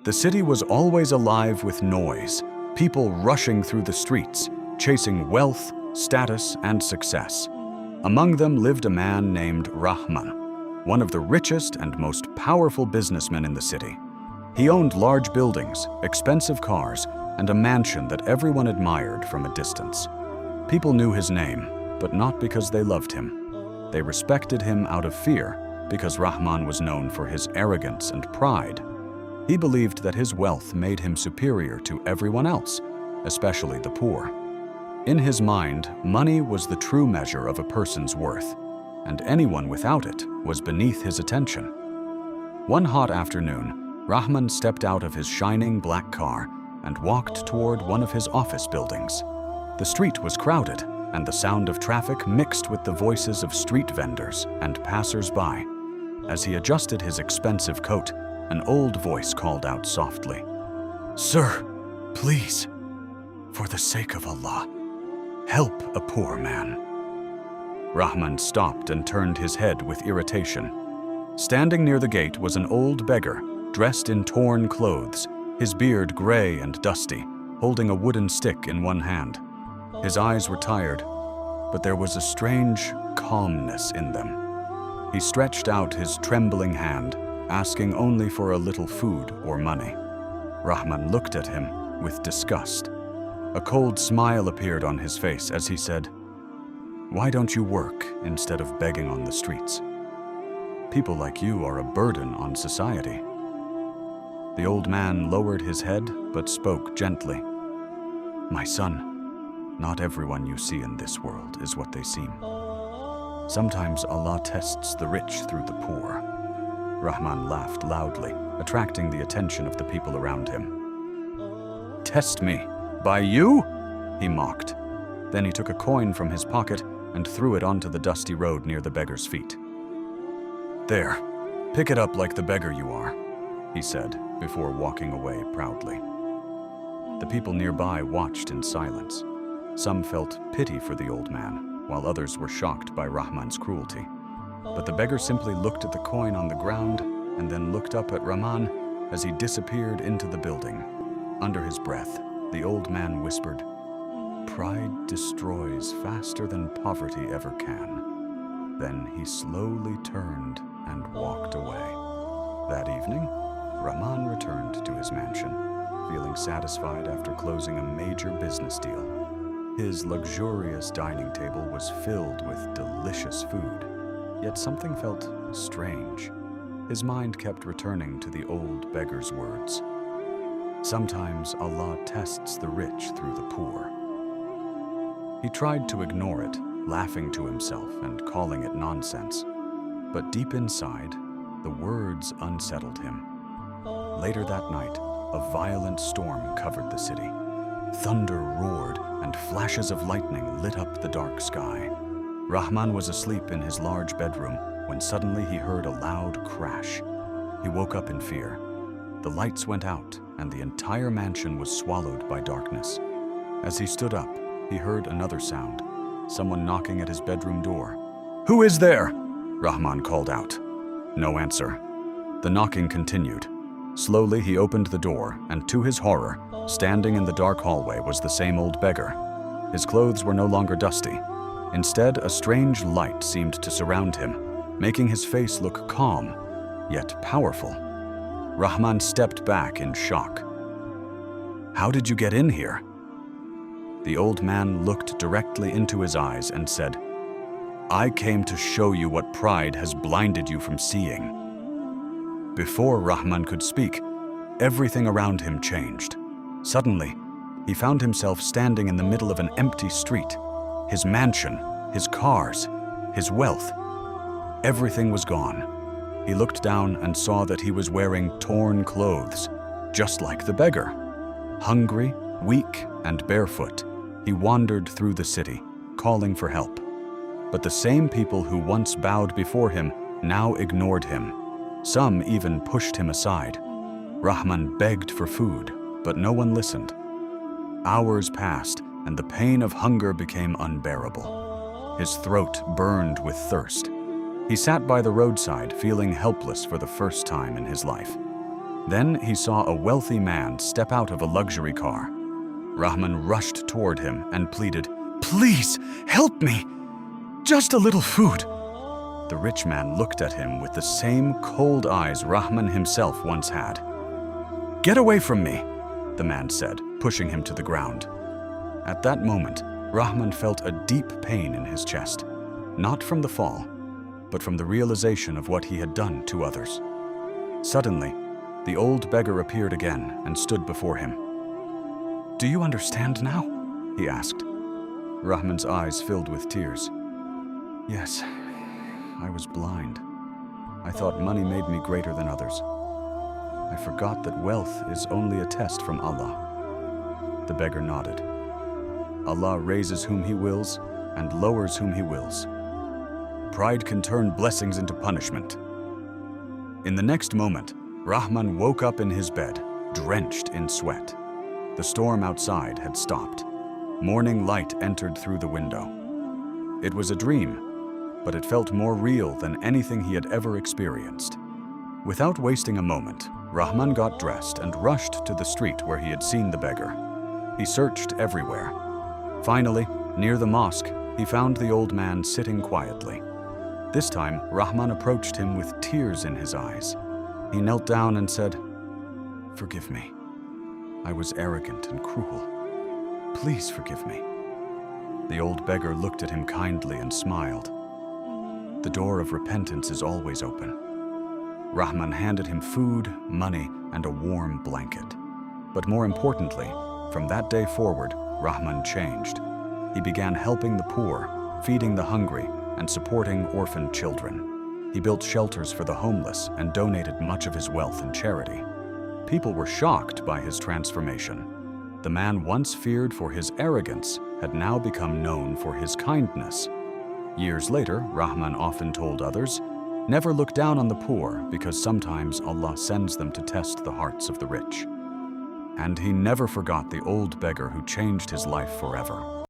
The city was always alive with noise, people rushing through the streets, chasing wealth, status, and success. Among them lived a man named Rahman, one of the richest and most powerful businessmen in the city. He owned large buildings, expensive cars, and a mansion that everyone admired from a distance. People knew his name, but not because they loved him. They respected him out of fear, because Rahman was known for his arrogance and pride. He believed that his wealth made him superior to everyone else, especially the poor. In his mind, money was the true measure of a person's worth, and anyone without it was beneath his attention. One hot afternoon, Rahman stepped out of his shining black car and walked toward one of his office buildings. The street was crowded, and the sound of traffic mixed with the voices of street vendors and passers-by. As he adjusted his expensive coat, an old voice called out softly, "Sir, please, for the sake of Allah, help a poor man." Rahman stopped and turned his head with irritation. Standing near the gate was an old beggar, dressed in torn clothes, his beard gray and dusty, holding a wooden stick in one hand. His eyes were tired, but there was a strange calmness in them. He stretched out his trembling hand, asking only for a little food or money. Rahman looked at him with disgust. A cold smile appeared on his face as he said, "Why don't you work instead of begging on the streets? People like you are a burden on society." The old man lowered his head but spoke gently. "My son, not everyone you see in this world is what they seem. Sometimes Allah tests the rich through the poor." Rahman laughed loudly, attracting the attention of the people around him. "Test me? By you?" he mocked. Then he took a coin from his pocket and threw it onto the dusty road near the beggar's feet. "There, pick it up like the beggar you are," he said, before walking away proudly. The people nearby watched in silence. Some felt pity for the old man, while others were shocked by Rahman's cruelty. But the beggar simply looked at the coin on the ground and then looked up at Rahman as he disappeared into the building. Under his breath, the old man whispered, "Pride destroys faster than poverty ever can." Then he slowly turned and walked away. That evening, Rahman returned to his mansion, feeling satisfied after closing a major business deal. His luxurious dining table was filled with delicious food, yet something felt strange. His mind kept returning to the old beggar's words. Sometimes Allah tests the rich through the poor. He tried to ignore it, laughing to himself and calling it nonsense. But deep inside, the words unsettled him. Later that night, a violent storm covered the city. Thunder roared and flashes of lightning lit up the dark sky. Rahman was asleep in his large bedroom when suddenly he heard a loud crash. He woke up in fear. The lights went out and the entire mansion was swallowed by darkness. As he stood up, he heard another sound, someone knocking at his bedroom door. "Who is there?" Rahman called out. No answer. The knocking continued. Slowly he opened the door, and to his horror, standing in the dark hallway was the same old beggar. His clothes were no longer dusty. Instead, a strange light seemed to surround him, making his face look calm, yet powerful. Rahman stepped back in shock. "How did you get in here?" The old man looked directly into his eyes and said, "I came to show you what pride has blinded you from seeing." Before Rahman could speak, everything around him changed. Suddenly, he found himself standing in the middle of an empty street. His mansion, his cars, his wealth, everything was gone. He looked down and saw that he was wearing torn clothes, just like the beggar. Hungry, weak, and barefoot, he wandered through the city, calling for help. But the same people who once bowed before him now ignored him. Some even pushed him aside. Rahman begged for food, but no one listened. Hours passed, and the pain of hunger became unbearable. His throat burned with thirst. He sat by the roadside, feeling helpless for the first time in his life. Then he saw a wealthy man step out of a luxury car. Rahman rushed toward him and pleaded, "Please, help me! Just a little food." The rich man looked at him with the same cold eyes Rahman himself once had. "Get away from me," the man said, pushing him to the ground. At that moment, Rahman felt a deep pain in his chest, not from the fall, but from the realization of what he had done to others. Suddenly, the old beggar appeared again and stood before him. "Do you understand now?" he asked. Rahman's eyes filled with tears. "Yes, I was blind. I thought money made me greater than others. I forgot that wealth is only a test from Allah." The beggar nodded. Allah raises whom He wills and lowers whom He wills. Pride can turn blessings into punishment. In the next moment, Rahman woke up in his bed, drenched in sweat. The storm outside had stopped. Morning light entered through the window. It was a dream, but it felt more real than anything he had ever experienced. Without wasting a moment, Rahman got dressed and rushed to the street where he had seen the beggar. He searched everywhere. Finally, near the mosque, he found the old man sitting quietly. This time, Rahman approached him with tears in his eyes. He knelt down and said, "Forgive me. I was arrogant and cruel. Please forgive me." The old beggar looked at him kindly and smiled. The door of repentance is always open. Rahman handed him food, money, and a warm blanket. But more importantly, from that day forward, Rahman changed. He began helping the poor, feeding the hungry, and supporting orphaned children. He built shelters for the homeless and donated much of his wealth in charity. People were shocked by his transformation. The man once feared for his arrogance had now become known for his kindness. Years later, Rahman often told others, "Never look down on the poor, because sometimes Allah sends them to test the hearts of the rich." And he never forgot the old beggar who changed his life forever.